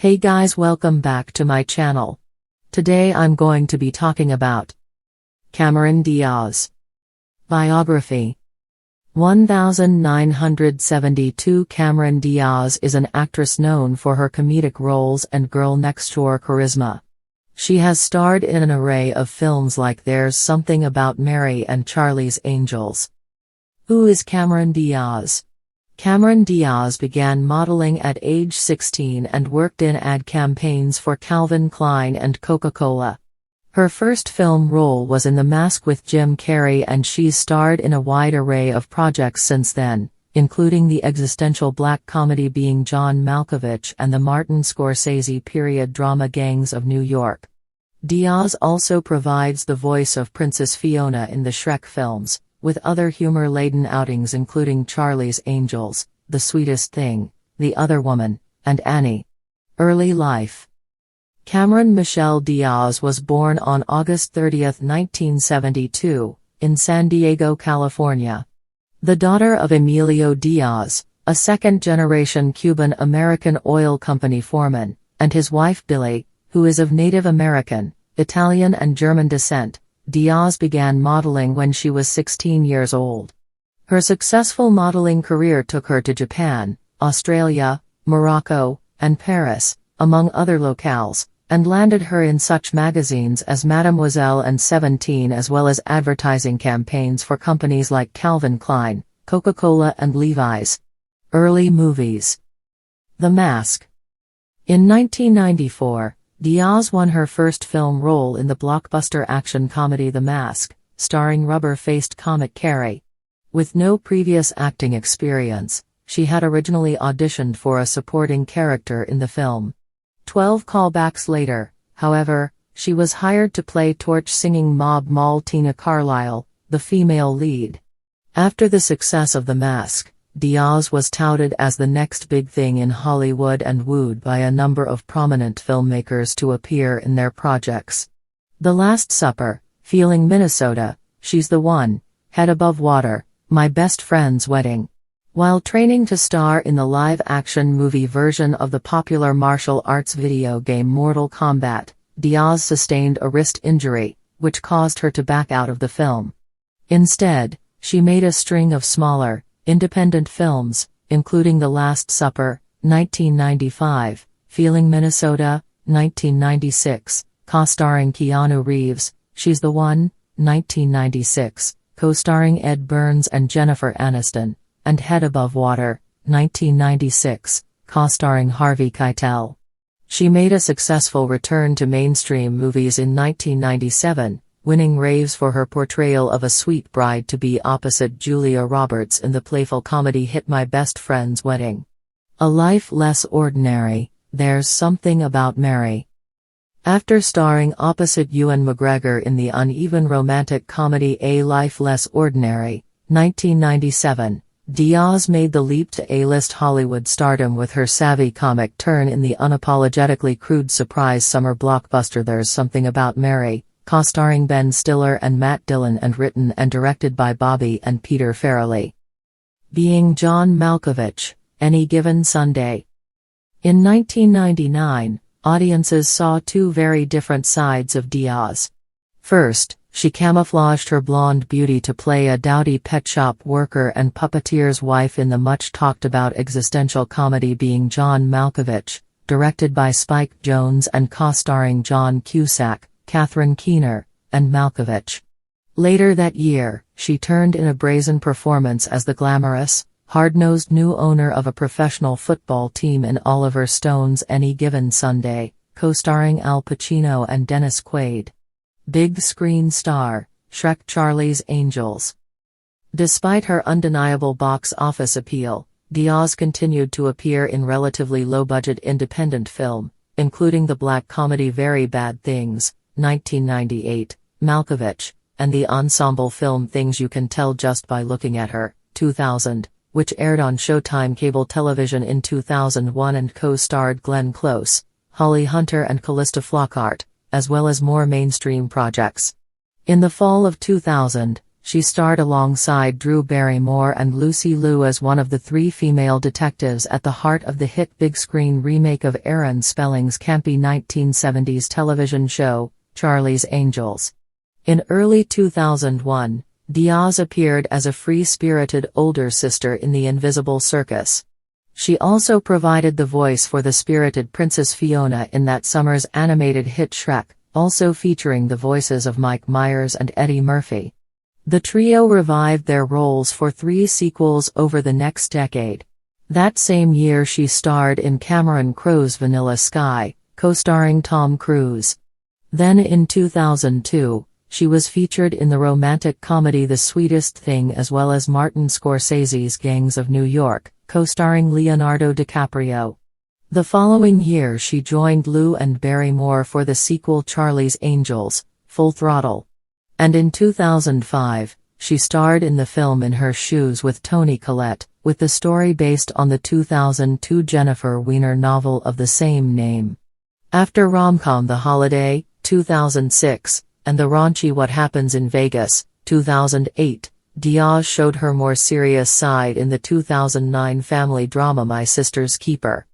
Hey guys, welcome back to my channel. Today I'm going to be talking about Cameron Diaz. Biography. 1972. Cameron Diaz is an actress known for her comedic roles and girl next door charisma. She has starred in an array of films like There's Something About Mary and Charlie's Angels. Who is Cameron Diaz? Cameron Diaz began modeling at age 16 and worked in ad campaigns for Calvin Klein and Coca-Cola. Her first film role was in The Mask with Jim Carrey, and she's starred in a wide array of projects since then, including the existential black comedy Being John Malkovich and the Martin Scorsese period drama Gangs of New York. Diaz also provides the voice of Princess Fiona in the Shrek films, with other humor-laden outings including Charlie's Angels, The Sweetest Thing, The Other Woman, and Annie. Early life. Cameron Michelle Diaz was born on August 30, 1972, in San Diego, California. The daughter of Emilio Diaz, a second-generation Cuban-American oil company foreman, and his wife Billie, who is of Native American, Italian and German descent, Diaz began modeling when she was 16 years old. Her successful modeling career took her to Japan, Australia, Morocco, and Paris, among other locales, and landed her in such magazines as Mademoiselle and 17, as well as advertising campaigns for companies like Calvin Klein, Coca-Cola and Levi's. Early movies. The Mask. In 1994, Diaz won her first film role in the blockbuster action comedy The Mask, starring rubber-faced comic Carrey. With no previous acting experience, she had originally auditioned for a supporting character in the film. 12 callbacks later, however, she was hired to play torch-singing mob moll Tina Carlisle, the female lead. After the success of The Mask, Diaz was touted as the next big thing in Hollywood and wooed by a number of prominent filmmakers to appear in their projects. The Last Supper, Feeling Minnesota, She's the One, Head Above Water, My Best Friend's Wedding. While training to star in the live-action movie version of the popular martial arts video game Mortal Kombat, Diaz sustained a wrist injury, which caused her to back out of the film. Instead, she made a string of smaller, independent films, including The Last Supper, 1995, Feeling Minnesota, 1996, co-starring Keanu Reeves, She's the One, 1996, co-starring Ed Burns and Jennifer Aniston, and Head Above Water, 1996, co-starring Harvey Keitel. She made a successful return to mainstream movies in 1997, winning raves for her portrayal of a sweet bride-to-be opposite Julia Roberts in the playful comedy hit My Best Friend's Wedding. A Life Less Ordinary, There's Something About Mary. After starring opposite Ewan McGregor in the uneven romantic comedy A Life Less Ordinary, 1997, Diaz made the leap to A-list Hollywood stardom with her savvy comic turn in the unapologetically crude surprise summer blockbuster There's Something About Mary, co-starring Ben Stiller and Matt Dillon and written and directed by Bobby and Peter Farrelly. Being John Malkovich, Any Given Sunday. In 1999, audiences saw two very different sides of Diaz. First, she camouflaged her blonde beauty to play a dowdy pet shop worker and puppeteer's wife in the much-talked-about existential comedy Being John Malkovich, directed by Spike Jonze and co-starring John Cusack, Catherine Keener, and Malkovich. Later that year, she turned in a brazen performance as the glamorous, hard-nosed new owner of a professional football team in Oliver Stone's Any Given Sunday, co-starring Al Pacino and Dennis Quaid. Big screen star, Shrek Charlie's Angels. Despite her undeniable box office appeal, Diaz continued to appear in relatively low-budget independent film, including the black comedy Very Bad Things, 1998, Malkovich, and the ensemble film Things You Can Tell Just by Looking at Her, 2000, which aired on Showtime cable television in 2001 and co-starred Glenn Close, Holly Hunter and Callista Flockhart, as well as more mainstream projects. In the fall of 2000, She starred alongside Drew Barrymore and Lucy Liu as one of the three female detectives at the heart of the hit big-screen remake of Aaron Spelling's campy 1970s television show, Charlie's Angels. In early 2001, Diaz appeared as a free-spirited older sister in The Invisible Circus. She also provided the voice for the spirited Princess Fiona in that summer's animated hit Shrek, also featuring the voices of Mike Myers and Eddie Murphy. The trio revived their roles for 3 sequels over the next decade. That same year she starred in Cameron Crowe's Vanilla Sky, co-starring Tom Cruise. Then in 2002, she was featured in the romantic comedy The Sweetest Thing as well as Martin Scorsese's Gangs of New York, co-starring Leonardo DiCaprio. The following year she joined Liu and Barrymore for the sequel Charlie's Angels, Full Throttle. And in 2005, she starred in the film In Her Shoes with Toni Collette, with the story based on the 2002 Jennifer Weiner novel of the same name. After rom-com The Holiday, 2006, and the raunchy What Happens in Vegas, 2008, Diaz showed her more serious side in the 2009 family drama My Sister's Keeper.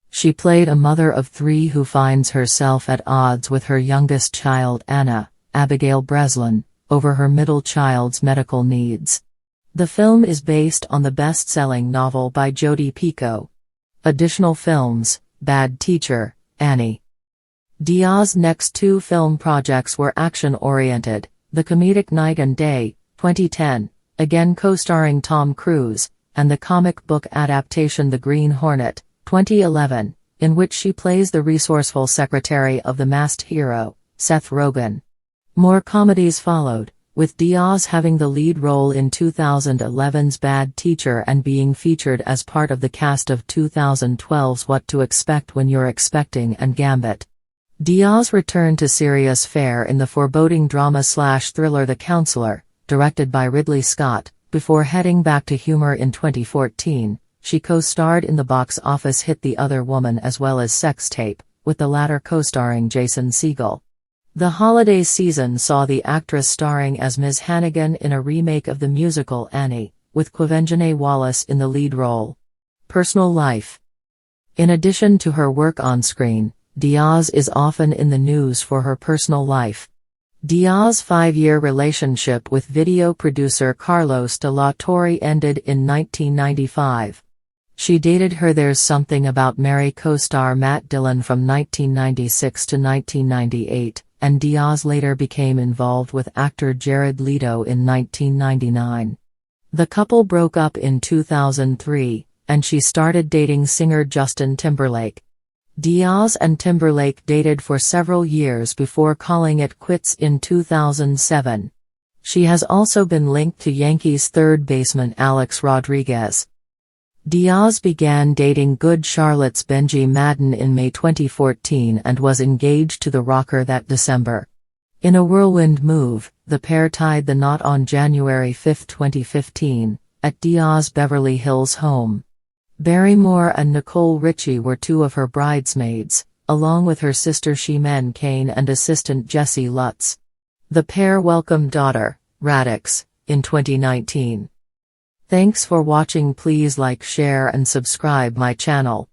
She played a mother of 3 who finds herself at odds with her youngest child Anna, Abigail Breslin, over her middle child's medical needs. The film is based on the best-selling novel by Jodi Picoult. Additional films: Bad Teacher, Annie. Diaz's next 2 film projects were action-oriented: the comedic Night and Day, 2010, again co-starring Tom Cruise, and the comic book adaptation The Green Hornet, 2011, in which she plays the resourceful secretary of the masked hero, Seth Rogen. More comedies followed, with Diaz having the lead role in 2011's Bad Teacher and being featured as part of the cast of 2012's What to Expect When You're Expecting and Gambit. Diaz returned to serious fare in the foreboding drama/thriller The Counselor, directed by Ridley Scott, before heading back to humor in 2014. She co-starred in the box office hit The Other Woman as well as Sex Tape, with the latter co-starring Jason Segel. The holiday season saw the actress starring as Ms. Hannigan in a remake of the musical Annie, with Quvenzhané Wallis in the lead role. Personal life. In addition to her work on screen, Diaz is often in the news for her personal life. Diaz's 5-year relationship with video producer Carlos de la Torre ended in 1995. She dated her There's Something About Mary co-star Matt Dillon from 1996 to 1998, and Diaz later became involved with actor Jared Leto in 1999. The couple broke up in 2003, and she started dating singer Justin Timberlake. Diaz and Timberlake dated for several years before calling it quits in 2007. She has also been linked to Yankees third baseman Alex Rodriguez. Diaz began dating Good Charlotte's Benji Madden in May 2014 and was engaged to the rocker that December. In a whirlwind move, the pair tied the knot on January 5, 2015, at Diaz's Beverly Hills home. Barrymore and Nicole Richie were 2 of her bridesmaids, along with her sister Shemin Kane and assistant Jessie Lutz. The pair welcomed daughter, Radix, in 2019. Thanks for watching. Please like, share and subscribe my channel.